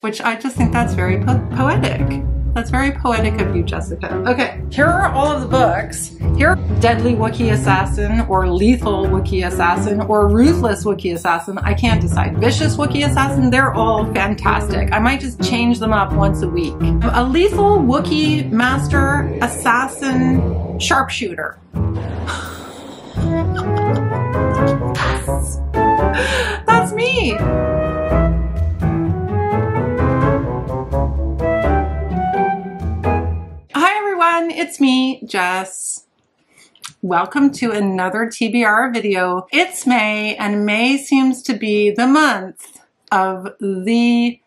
which I just think that's very poetic. That's very poetic of you, Jessica. Okay, here are all of the books. Here, Deadly Wookiee Assassin, or Lethal Wookiee Assassin, or Ruthless Wookiee Assassin. I can't decide. Vicious Wookiee Assassin, they're all fantastic. I might just change them up once a week. A Lethal Wookiee Master Assassin Sharpshooter. That's me. It's me, Jess. Welcome to another TBR video. It's May, and May seems to be the month of the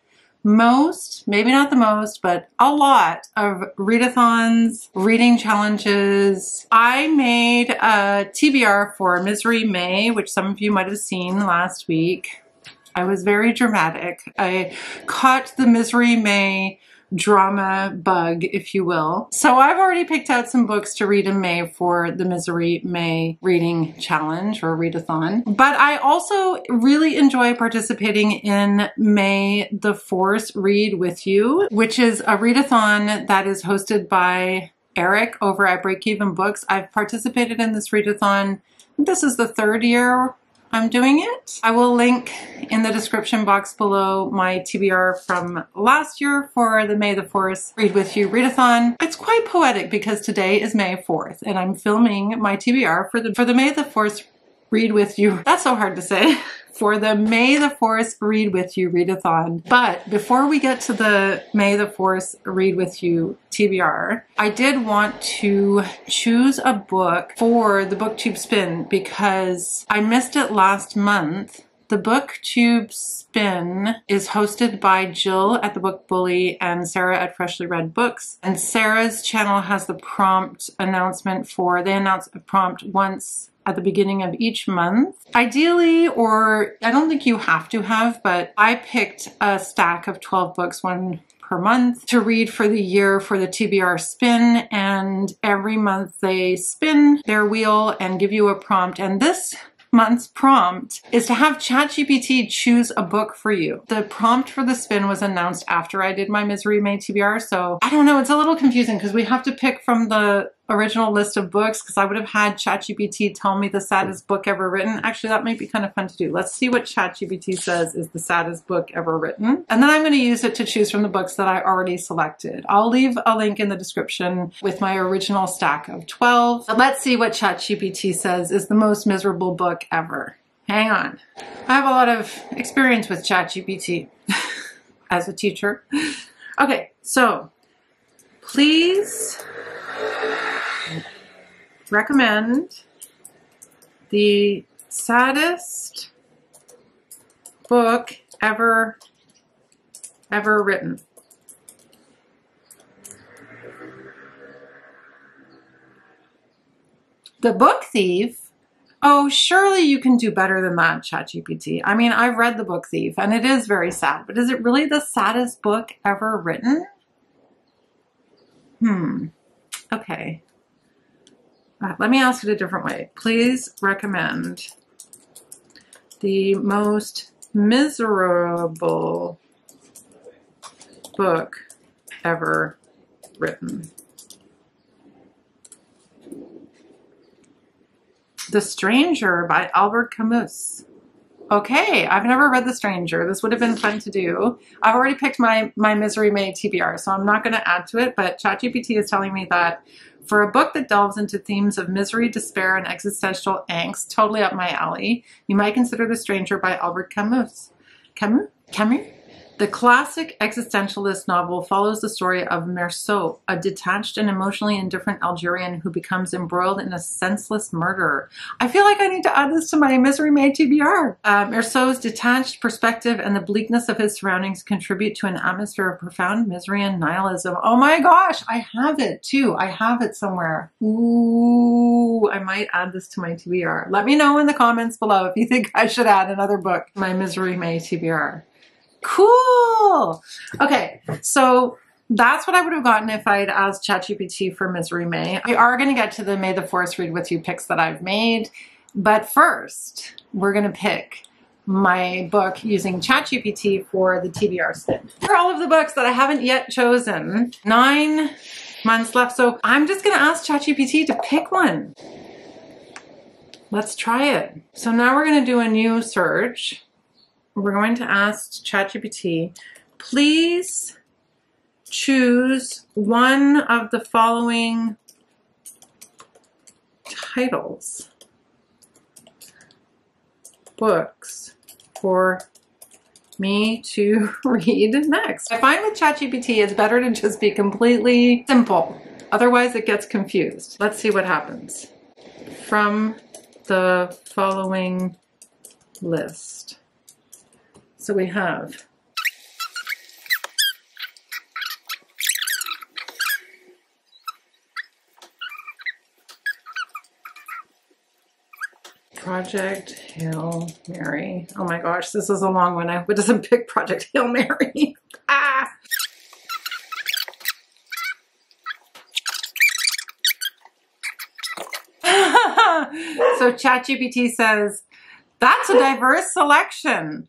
most, maybe not the most, but a lot of readathons, reading challenges. I made a TBR for Misery May, which some of you might have seen last week. I was very dramatic. I caught the Misery May drama bug, if you will. So I've already picked out some books to read in May for the Misery May reading challenge or readathon. But I also really enjoy participating in May the Force Read With You, which is a readathon that is hosted by Erik over at Breakeven Books. I've participated in this readathon. This is the third year I'm doing it. I will link in the description box below my TBR from last year for the May the 4th Read With You Readathon. It's quite poetic because today is May 4th and I'm filming my TBR for the May the 4th Read With You. That's so hard to say. For the May the 4th Read With You Readathon. But before we get to the May the 4th Read With You TBR, I did want to choose a book for the Booktube Spin because I missed it last month. The Booktube Spin is hosted by Jill at the Book Bully and Sarah at Freshly Read Books. And Sarah's channel has the prompt announcement they announce a prompt once at the beginning of each month. Ideally, or I don't think you have to have, but I picked a stack of 12 books, one per month, to read for the year for the TBR Spin. And every month they spin their wheel and give you a prompt. And this month's prompt is to have ChatGPT choose a book for you. The prompt for the spin was announced after I did my Misery May TBR, so I don't know, it's a little confusing because we have to pick from the original list of books because I would have had ChatGPT tell me the saddest book ever written. Actually, that might be kind of fun to do. Let's see what ChatGPT says is the saddest book ever written. And then I'm going to use it to choose from the books that I already selected. I'll leave a link in the description with my original stack of 12. But let's see what ChatGPT says is the most miserable book ever. Hang on. I have a lot of experience with ChatGPT as a teacher. Okay, so please recommend the saddest book ever written. The Book Thief? Oh, surely you can do better than that, ChatGPT. I mean, I've read The Book Thief and it is very sad, but is it really the saddest book ever written? Okay. Let me ask it a different way. Please recommend the most miserable book ever written. The Stranger by Albert Camus. Okay, I've never read The Stranger. This would have been fun to do. I've already picked my Misery May TBR, so I'm not going to add to it, but ChatGPT is telling me that for a book that delves into themes of misery, despair, and existential angst, totally up my alley, you might consider The Stranger by Albert Camus. Camus? The classic existentialist novel follows the story of Merceau, a detached and emotionally indifferent Algerian who becomes embroiled in a senseless murder. I feel like I need to add this to my Misery May TBR. Merceau's detached perspective and the bleakness of his surroundings contribute to an atmosphere of profound misery and nihilism. Oh my gosh, I have it too. I have it somewhere. Ooh, I might add this to my TBR. Let me know in the comments below if you think I should add another book to my Misery May TBR. Cool. Okay, so that's what I would have gotten if I'd asked ChatGPT for Misery May. We are going to get to the May the 4th Read With You picks that I've made, but first we're going to pick my book using ChatGPT for the TBR Spin. For all of the books that I haven't yet chosen, 9 months left. So I'm just gonna ask ChatGPT to pick one. Let's try it. So now we're gonna do a new search. We're going to ask ChatGPT, please choose one of the following titles, books for me to read next. I find with ChatGPT it's better to just be completely simple. Otherwise it gets confused. Let's see what happens. From the following list. So we have Project Hail Mary. Oh my gosh, this is a long one. I hope it doesn't pick Project Hail Mary. Ah! So ChatGPT says, that's a diverse selection.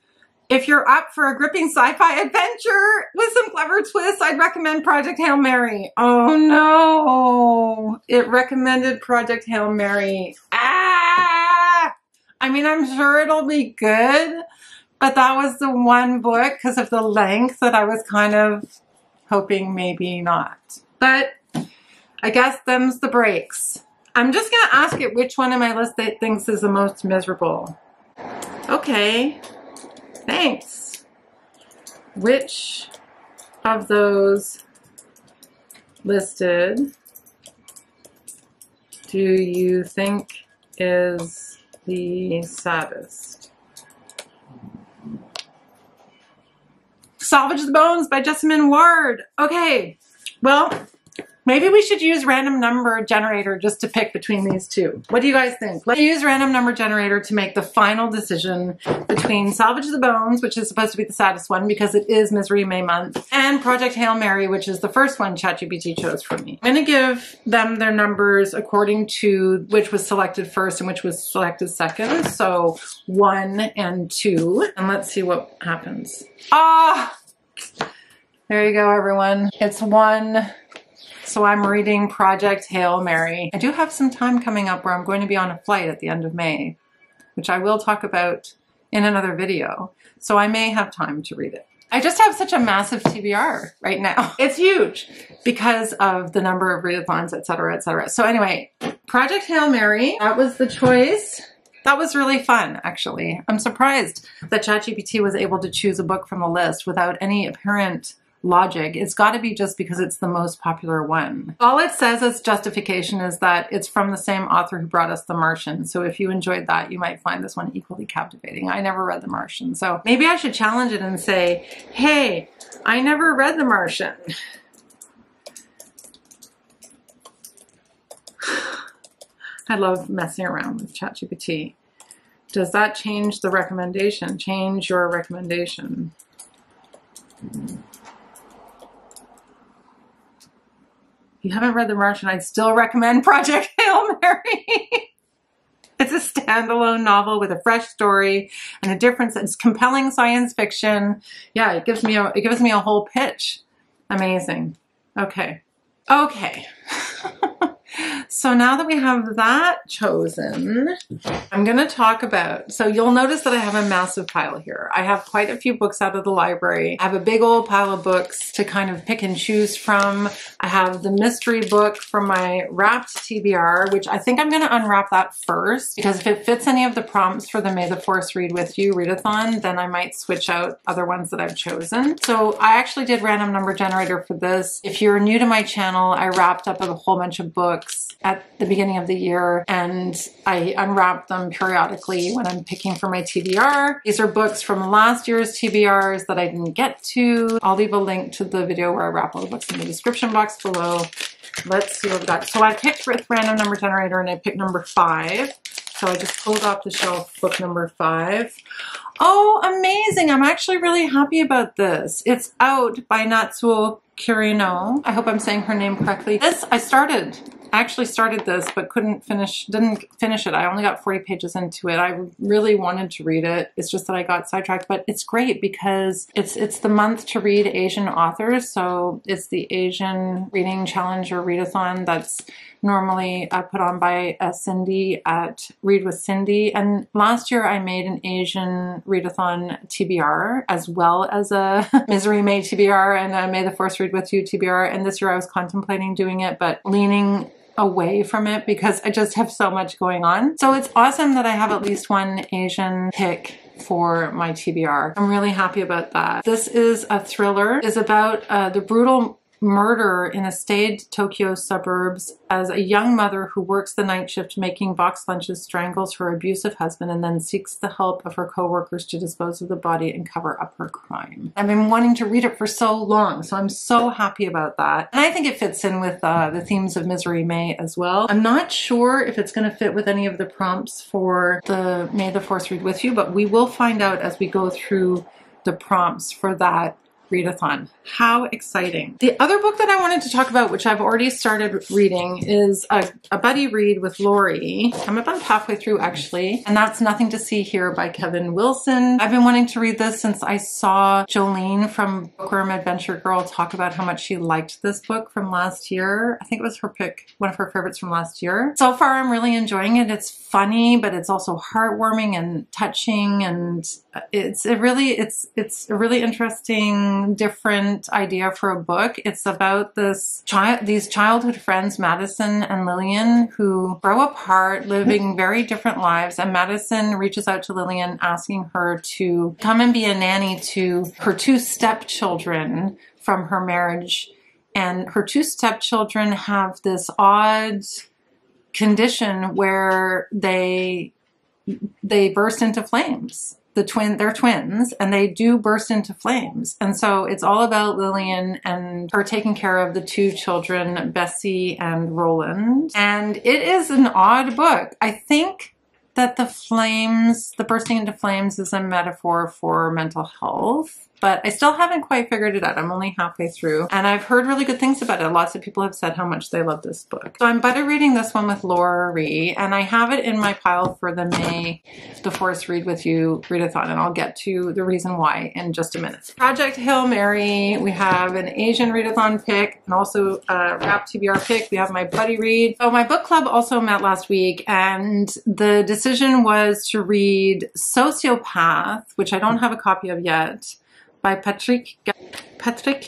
If you're up for a gripping sci-fi adventure with some clever twists, I'd recommend Project Hail Mary. Oh no, it recommended Project Hail Mary. Ah! I mean, I'm sure it'll be good, but that was the one book because of the length that I was kind of hoping maybe not. But I guess them's the breaks. I'm just gonna ask it which one in my list it thinks is the most miserable. Okay. Thanks. Which of those listed do you think is the saddest? Salvage the Bones by Jessamine Ward. Okay, well, maybe we should use random number generator just to pick between these two. What do you guys think? Let's use random number generator to make the final decision between Salvage the Bones, which is supposed to be the saddest one because it is Misery May month, and Project Hail Mary, which is the first one ChatGPT chose for me. I'm gonna give them their numbers according to which was selected first and which was selected second. So 1 and 2, and let's see what happens. Ah, there you go, everyone. It's 1. So I'm reading Project Hail Mary. I do have some time coming up where I'm going to be on a flight at the end of May, which I will talk about in another video. So I may have time to read it. I just have such a massive TBR right now. It's huge because of the number of readathons, etc., etc. So anyway, Project Hail Mary, that was the choice. That was really fun, actually. I'm surprised that ChatGPT was able to choose a book from the list without any apparent logic. It's got to be just because it's the most popular one. All it says as justification is that it's from the same author who brought us The Martian. So if you enjoyed that, you might find this one equally captivating. I never read The Martian, so maybe I should challenge it and say, hey, I never read The Martian. I love messing around with ChatGPT. Does that change the recommendation? Change your recommendation. If you haven't read The Martian, I'd still recommend Project Hail Mary. It's a standalone novel with a fresh story and a difference. It's compelling science fiction. Yeah, it gives me a whole pitch. Amazing. Okay. Okay. So now that we have that chosen, I'm going to talk about, so you'll notice that I have a massive pile here. I have quite a few books out of the library. I have a big old pile of books to kind of pick and choose from. I have the mystery book from my wrapped TBR, which I think I'm going to unwrap that first, because if it fits any of the prompts for the May the Force Read With You Readathon, then I might switch out other ones that I've chosen. So I actually did random number generator for this. If you're new to my channel, I wrapped up a whole bunch of books at the beginning of the year, and I unwrap them periodically when I'm picking for my TBR. These are books from last year's TBRs that I didn't get to. I'll leave a link to the video where I wrap all the books in the description box below. Let's see what we got. So I picked with random number generator and I picked number 5. So I just pulled off the shelf book number 5. Oh, amazing. I'm actually really happy about this. It's out by Natsuo Kirino. I hope I'm saying her name correctly. This I started actually started this but didn't finish it. I only got 40 pages into it. I really wanted to read it. It's just that I got sidetracked, but it's great because it's the month to read Asian authors. So it's the Asian Reading Challenge or Readathon that's normally put on by Cindy at Read with Cindy. And last year I made an Asian Readathon TBR as well as a Misery May TBR and a May the Force Read With You TBR. And this year I was contemplating doing it, but leaning away from it because I just have so much going on. So it's awesome that I have at least one Asian pick for my TBR. I'm really happy about that. This is a thriller. It's about the brutal murder in a staid Tokyo suburbs as a young mother who works the night shift making box lunches strangles her abusive husband and then seeks the help of her co-workers to dispose of the body and cover up her crime. I've been wanting to read it for so long, so I'm so happy about that. And I think it fits in with the themes of Misery May as well. I'm not sure if it's going to fit with any of the prompts for the May the Force Read With You, but we will find out as we go through the prompts for that Readathon. How exciting. The other book that I wanted to talk about, which I've already started reading, is a buddy read with Lori. I'm about halfway through actually, and that's Nothing to See Here by Kevin Wilson. I've been wanting to read this since I saw Jolene from Bookworm Adventure Girl talk about how much she liked this book from last year. I think it was her pick, one of her favorites from last year. So far I'm really enjoying it. It's funny, but it's also heartwarming and touching, and it's a really interesting, different idea for a book. It's about these childhood friends, Madison and Lillian, who grow apart, living very different lives. And Madison reaches out to Lillian asking her to come and be a nanny to her two stepchildren from her marriage. And her two stepchildren have this odd condition where they burst into flames. They're twins, and they do burst into flames. And so it's all about Lillian and her taking care of the two children, Bessie and Roland. And it is an odd book. I think that the bursting into flames is a metaphor for mental health, but I still haven't quite figured it out. I'm only halfway through, and I've heard really good things about it. Lots of people have said how much they love this book. So I'm buddy reading this one with Lori, and I have it in my pile for the May the Force Read With You Readathon, and I'll get to the reason why in just a minute. Project Hail Mary, we have an Asian Readathon pick, and also a Wrap TBR pick. We have my buddy read. So my book club also met last week, and the decision was to read Sociopath, which I don't have a copy of yet, by Patric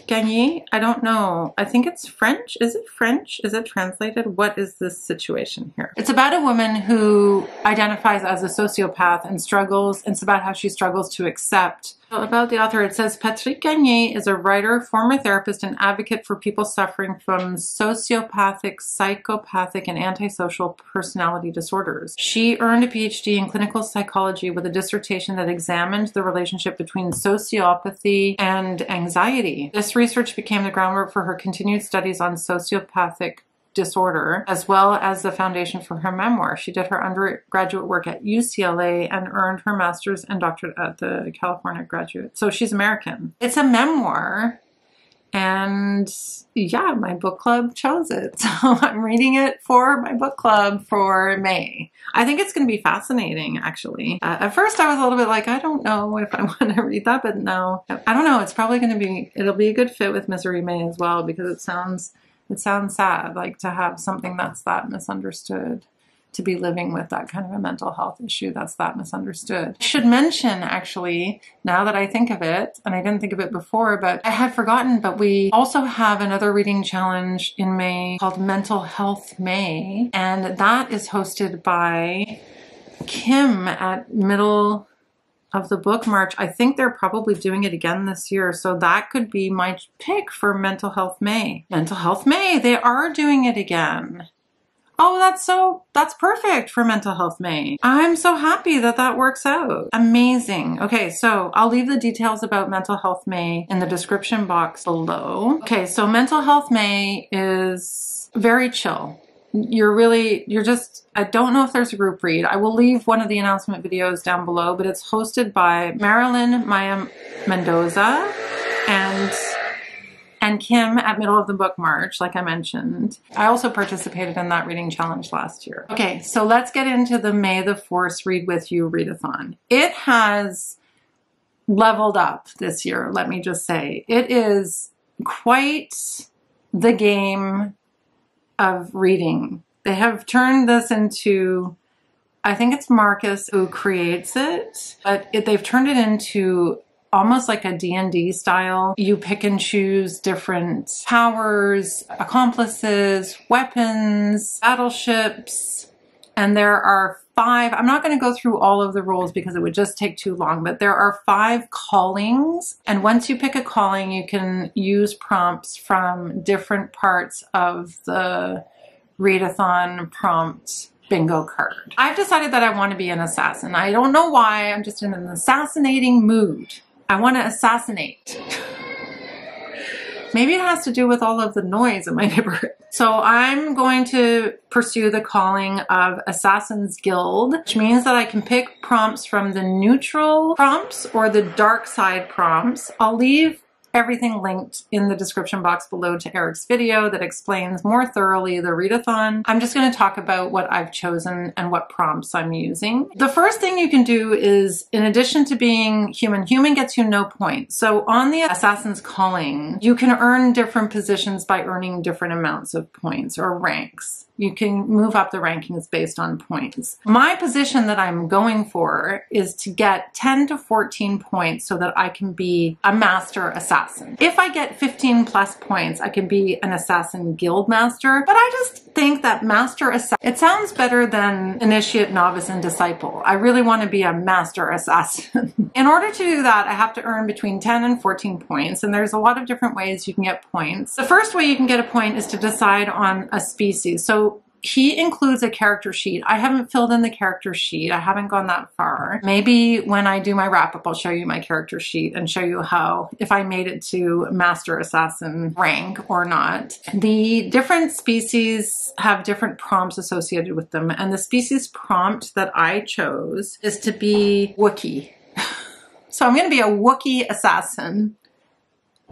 Gagne. I don't know. I think it's French. Is it French? Is it translated? What is this situation here? It's about a woman who identifies as a sociopath and struggles. It's about how she struggles to accept. About the author, it says, Patric Gagne is a writer, former therapist, and advocate for people suffering from sociopathic, psychopathic, and antisocial personality disorders. She earned a PhD in clinical psychology with a dissertation that examined the relationship between sociopathy and anxiety. This research became the groundwork for her continued studies on sociopathic disorder, as well as the foundation for her memoir. She did her undergraduate work at UCLA and earned her master's and doctorate at the California Graduate. So she's American. It's a memoir, and yeah, my book club chose it. So I'm reading it for my book club for May. I think it's going to be fascinating, actually. At first I was a little bit like, I don't know if I want to read that, but no. I don't know. It's probably going to be, it'll be a good fit with Misery May as well, because it sounds sad, like to have something that's that misunderstood, to be living with that kind of a mental health issue that's that misunderstood. I should mention, actually, now that I think of it, and I didn't think of it before, but I had forgotten, but we also have another reading challenge in May called Mental Health May, and that is hosted by Kim at Middle of the Book March. I think they're probably doing it again this year, so that could be my pick for Mental Health May. Mental Health May, they are doing it again. Oh, that's perfect for Mental Health May. I'm so happy that that works out. Amazing. Okay, so I'll leave the details about Mental Health May in the description box below. Okay, so Mental Health May is very chill. I don't know if there's a group read. I will leave one of the announcement videos down below, but it's hosted by Marilyn Maya Mendoza and and Kim at Middle of the Book March, like I mentioned. I also participated in that reading challenge last year. Okay, so let's get into the May the Force Read With You Readathon. It has leveled up this year, let me just say. It is quite the game of reading. They have turned this into, I think it's Marcus who creates it, but they've turned it into almost like a D&D style. You pick and choose different powers, accomplices, weapons, battleships, and there are 5, I'm not going to go through all of the rules because it would just take too long, but there are 5 callings, and once you pick a calling, you can use prompts from different parts of the Readathon prompt bingo card. I've decided that I want to be an assassin. I don't know why, I'm just in an assassinating mood. I want to assassinate. Maybe it has to do with all of the noise in my neighborhood. So I'm going to pursue the calling of Assassin's Guild, which means that I can pick prompts from the neutral prompts or the dark side prompts. I'll leave everything linked in the description box below to Erik's video that explains more thoroughly the readathon. I'm just going to talk about what I've chosen and what prompts I'm using. The first thing you can do is, in addition to being human, human gets you no points. So on the Assassin's Calling, you can earn different positions by earning different amounts of points or ranks. You can move up the rankings based on points. My position that I'm going for is to get 10 to 14 points so that I can be a master assassin. If I get 15 plus points, I can be an assassin guild master, but I just think that master assassin, it sounds better than initiate, novice, and disciple. I really want to be a master assassin. In order to do that, I have to earn between 10 and 14 points, and there's a lot of different ways you can get points. The first way you can get a point is to decide on a species. So he includes a character sheet. I haven't filled in the character sheet. I haven't gone that far. Maybe when I do my wrap-up, I'll show you my character sheet and show you how, if I made it to Master Assassin rank or not. The different species have different prompts associated with them, and the species prompt that I chose is to be Wookiee. So I'm going to be a Wookiee assassin.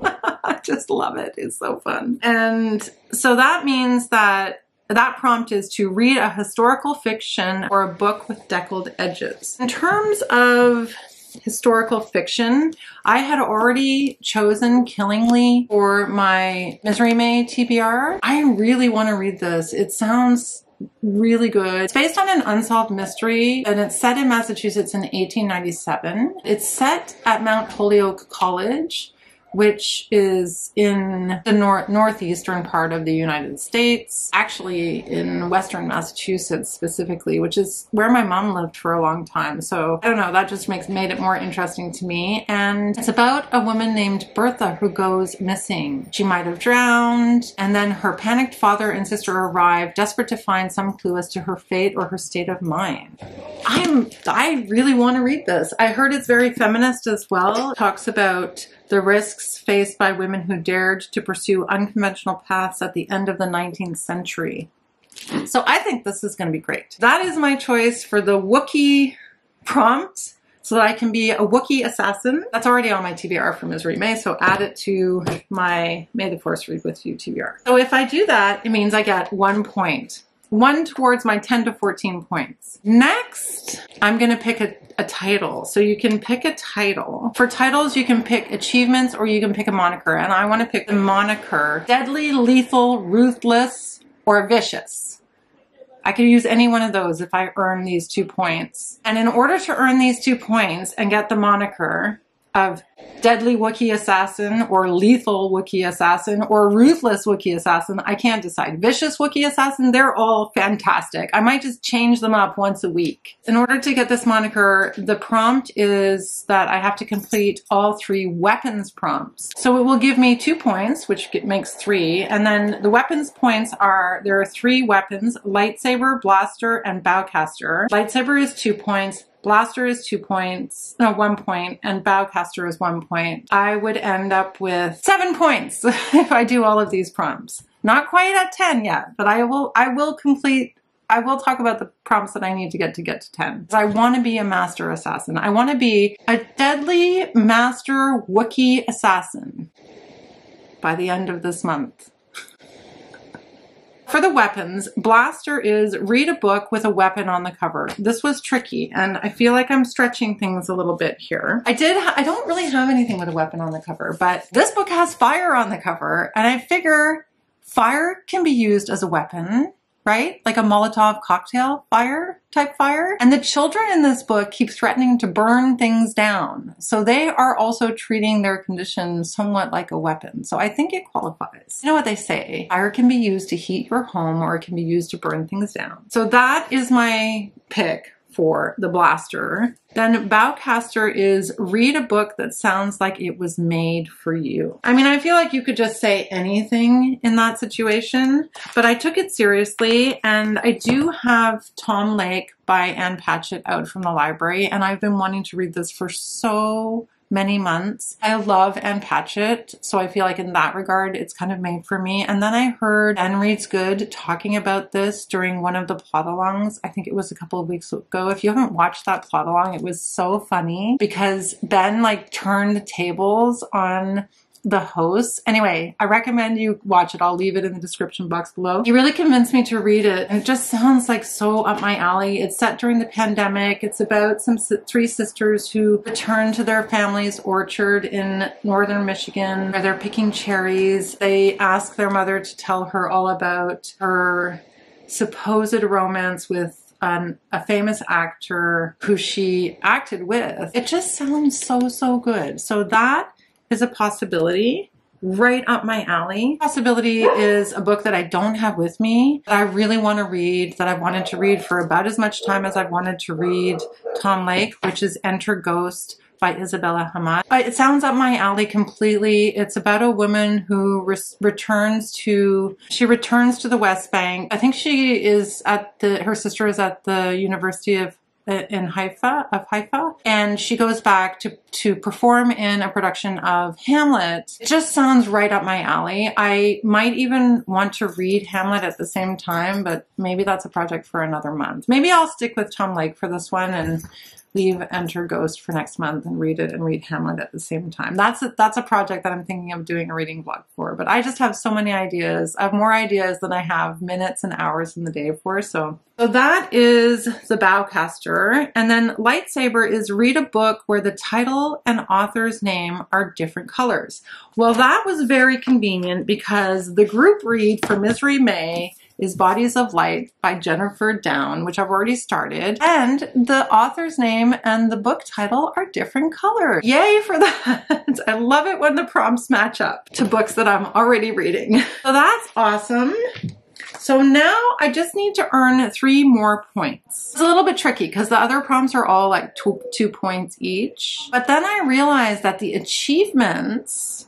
I just love it. It's so fun. And so that means that that prompt is to read a historical fiction or a book with deckled edges. In terms of historical fiction, I had already chosen Killingly for my Misery May TBR. I really want to read this. It sounds really good. It's based on an unsolved mystery, and it's set in Massachusetts in 1897. It's set at Mount Holyoke College, which is in the northeastern part of the United States, actually in western Massachusetts specifically, which is where my mom lived for a long time. So I don't know, that just made it more interesting to me. And it's about a woman named Bertha who goes missing. She might have drowned, and then her panicked father and sister arrive, desperate to find some clue as to her fate or her state of mind. I really want to read this. I heard it's very feminist as well. It talks about the risks faced by women who dared to pursue unconventional paths at the end of the 19th century. So I think this is going to be great. That is my choice for the Wookiee prompt, so that I can be a Wookiee assassin. That's already on my TBR for Misery May, so add it to my May the Force Read With You TBR. So if I do that, it means I get 1 point. 1 towards my 10 to 14 points. Next, I'm going to pick a title. So you can pick a title. For titles, you can pick achievements or you can pick a moniker. And I want to pick the moniker Deadly, Lethal, Ruthless, or Vicious. I could use any one of those if I earn these 2 points. And in order to earn these 2 points and get the moniker of Deadly Wookiee Assassin or Lethal Wookiee Assassin or Ruthless Wookiee Assassin, I can't decide. Vicious Wookiee Assassin, they're all fantastic. I might just change them up once a week. In order to get this moniker, the prompt is that I have to complete all 3 weapons prompts. So it will give me 2 points, which makes 3. And then the weapons points are, there are 3 weapons: lightsaber, blaster, and bowcaster. Lightsaber is 2 points. Blaster is 2 points, no, 1 point, and bowcaster is 1 point. I would end up with 7 points if I do all of these prompts. Not quite at 10 yet, but I will talk about the prompts that I need to get to 10. I want to be a master assassin. I want to be a deadly master Wookiee assassin. by the end of this month. For the weapons, Blaster is read a book with a weapon on the cover. This was tricky, and I feel like I'm stretching things a little bit here. I don't really have anything with a weapon on the cover, but this book has fire on the cover, and I figure fire can be used as a weapon, right? Like a Molotov cocktail type fire. And the children in this book keep threatening to burn things down. So they are also treating their condition somewhat like a weapon. So I think it qualifies. You know what they say? Fire can be used to heat your home, or it can be used to burn things down. So that is my pick for the Blaster. Then Bowcaster is read a book that sounds like it was made for you. I mean, I feel like you could just say anything in that situation, but I took it seriously, and I do have Tom Lake by Ann Patchett out from the library, and I've been wanting to read this for so many months. I love Ann Patchett, so I feel like in that regard, it's kind of made for me. And then I heard Ben Reads Good talking about this during one of the plot-alongs. I think it was a couple of weeks ago. If you haven't watched that plot-along, it was so funny because Ben like turned tables on the hosts. Anyway, I recommend you watch it. I'll leave it in the description box below. He really convinced me to read it, and it just sounds like so up my alley. It's set during the pandemic. It's about three sisters who return to their family's orchard in northern Michigan where they're picking cherries. They ask their mother to tell her all about her supposed romance with a famous actor who she acted with. It just sounds so good. So that is a possibility right up my alley. Possibility is a book that I don't have with me that I really want to read, that I wanted to read for about as much time as I've wanted to read Tom Lake, which is Enter Ghost by Isabella Hammad. It sounds up my alley completely. It's about a woman who returns to the West Bank. I think she is her sister is at the University of Haifa, and she goes back to perform in a production of Hamlet. It just sounds right up my alley. I might even want to read Hamlet at the same time, but maybe that's a project for another month. Maybe I'll stick with Tom Lake for this one and leave Enter Ghost for next month and read it and read Hamlet at the same time. That's a project that I'm thinking of doing a reading vlog for, but I just have so many ideas. I have more ideas than I have minutes and hours in the day for, so that is the Bowcaster. And then Lightsaber is read a book where the title and author's name are different colors. Well, that was very convenient because the group read for Misery May is Bodies of Light by Jennifer Down, which I've already started. And the author's name and the book title are different colors. Yay for that. I love it when the prompts match up to books that I'm already reading. So that's awesome. So now I just need to earn 3 more points. It's a little bit tricky because the other prompts are all like 2 points each. But then I realized that the achievements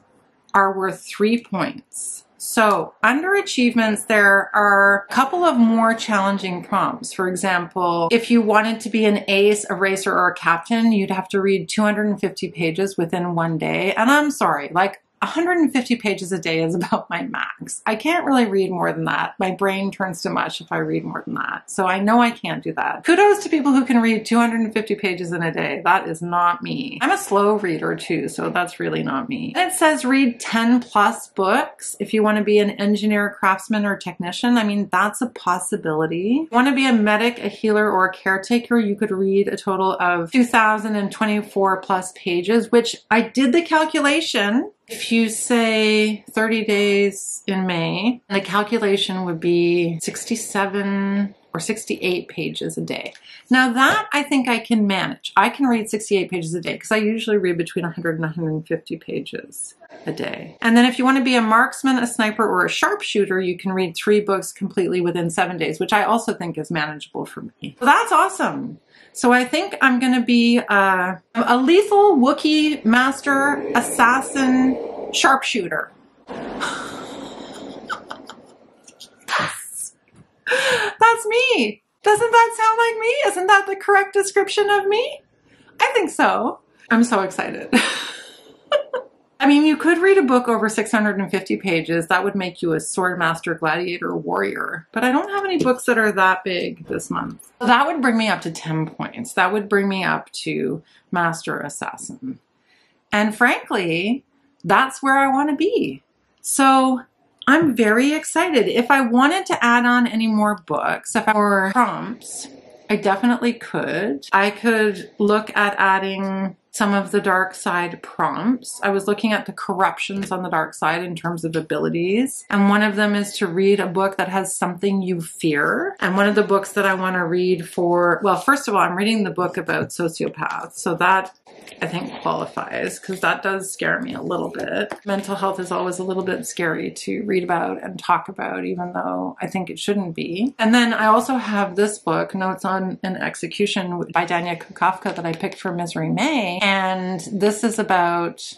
are worth 3 points. So under achievements, there are a couple of more challenging prompts. For example, if you wanted to be an ace, a racer, or a captain, you'd have to read 250 pages within 1 day. And I'm sorry, like 150 pages a day is about my max. I can't really read more than that. My brain turns to mush if I read more than that. So I know I can't do that. Kudos to people who can read 250 pages in a day. That is not me. I'm a slow reader too, so that's really not me. And it says read 10 plus books if you want to be an engineer, craftsman, or technician. I mean, that's a possibility. If you want to be a medic, a healer, or a caretaker, you could read a total of 2,024 plus pages, which I did the calculation. If you say 30 days in May, the calculation would be 67 or 68 pages a day. Now that I think I can manage. I can read 68 pages a day because I usually read between 100 and 150 pages a day. And then if you want to be a marksman, a sniper, or a sharpshooter, you can read 3 books completely within 7 days, which I also think is manageable for me. So that's awesome. So I think I'm going to be a lethal Wookiee master assassin sharpshooter. That's me. Doesn't that sound like me? Isn't that the correct description of me? I think so. I'm so excited. I mean, you could read a book over 650 pages. That would make you a sword master, gladiator, warrior. But I don't have any books that are that big this month. So that would bring me up to 10 points. That would bring me up to master assassin. And frankly, that's where I want to be. So I'm very excited. If I wanted to add on any more books, if I were prompts, I definitely could. I could look at adding some of the dark side prompts. I was looking at the corruptions on the dark side in terms of abilities. And one of them is to read a book that has something you fear. And one of the books that I want to read for, well, first of all, I'm reading the book about sociopaths. So that I think qualifies because that does scare me a little bit. Mental health is always a little bit scary to read about and talk about, even though I think it shouldn't be. And then I also have this book, Notes on an Execution by Danya Kukafka, that I picked for Misery May. And this is about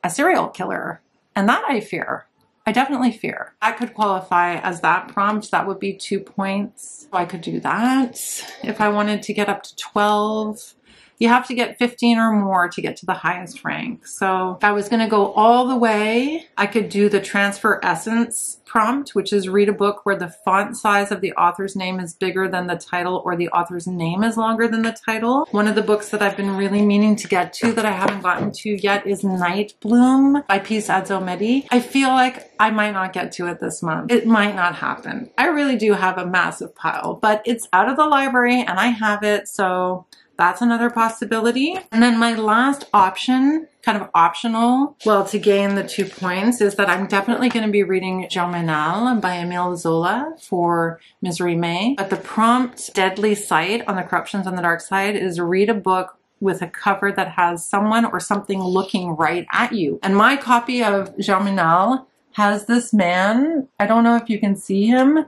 a serial killer. And that I fear. I definitely fear. I could qualify as that prompt. That would be 2 points. So I could do that. If I wanted to get up to 12, you have to get 15 or more to get to the highest rank. So if I was going to go all the way, I could do the transfer essence prompt, which is read a book where the font size of the author's name is bigger than the title or the author's name is longer than the title. One of the books that I've been really meaning to get to that I haven't gotten to yet is Nightbloom by Adzo Medie. I feel like I might not get to it this month. It might not happen. I really do have a massive pile, but it's out of the library and I have it, so that's another possibility. And then my last option, kind of optional, well, to gain the 2 points, is that I'm definitely going to be reading Germinal by Emile Zola for Misery May. But the prompt deadly sight on the corruptions on the dark side is read a book with a cover that has someone or something looking right at you. And my copy of Germinal has this man. I don't know if you can see him.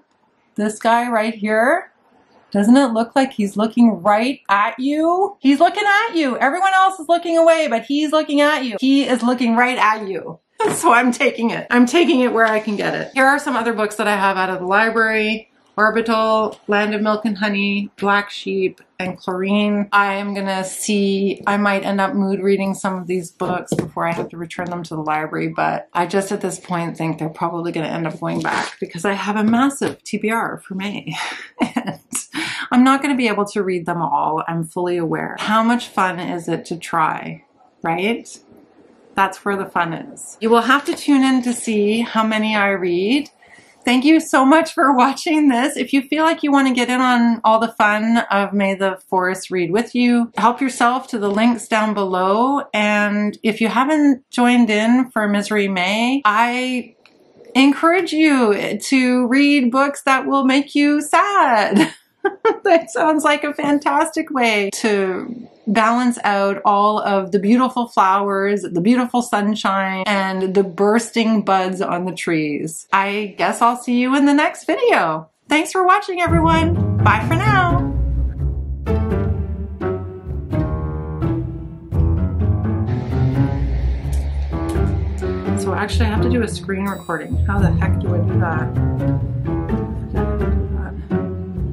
This guy right here. Doesn't it look like he's looking right at you? He's looking at you. Everyone else is looking away, but he's looking at you. He is looking right at you. So I'm taking it. I'm taking it where I can get it. Here are some other books that I have out of the library. Orbital, Land of Milk and Honey, Black Sheep, and Chlorine. I am gonna see, I might end up mood reading some of these books before I have to return them to the library, but I just at this point think they're probably gonna end up going back because I have a massive TBR for May. And I'm not gonna be able to read them all, I'm fully aware. How much fun is it to try, right? That's where the fun is. You will have to tune in to see how many I read. Thank you so much for watching this. If you feel like you want to get in on all the fun of May the Forest read with you, help yourself to the links down below. And if you haven't joined in for Misery May, I encourage you to read books that will make you sad. That sounds like a fantastic way to balance out all of the beautiful flowers, the beautiful sunshine, and the bursting buds on the trees. I guess I'll see you in the next video. Thanks for watching, everyone. Bye for now. So actually I have to do a screen recording. How the heck do I do that?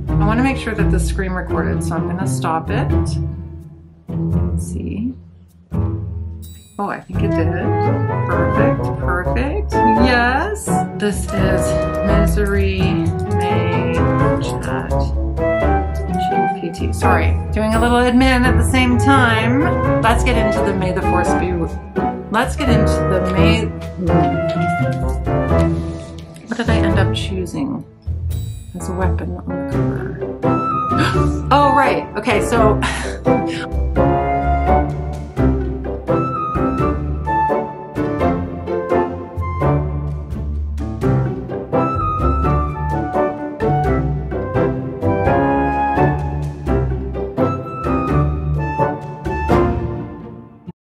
I want to make sure that the screen recorded, so I'm going to stop it. Let's see. Oh, I think it did. Perfect, perfect. Yes. This is Misery May Chat GPT. Sorry, doing a little admin at the same time. Let's get into the May the Force be. Let's get into the May. What did I end up choosing as a weapon on the cover? Oh, right. Okay, so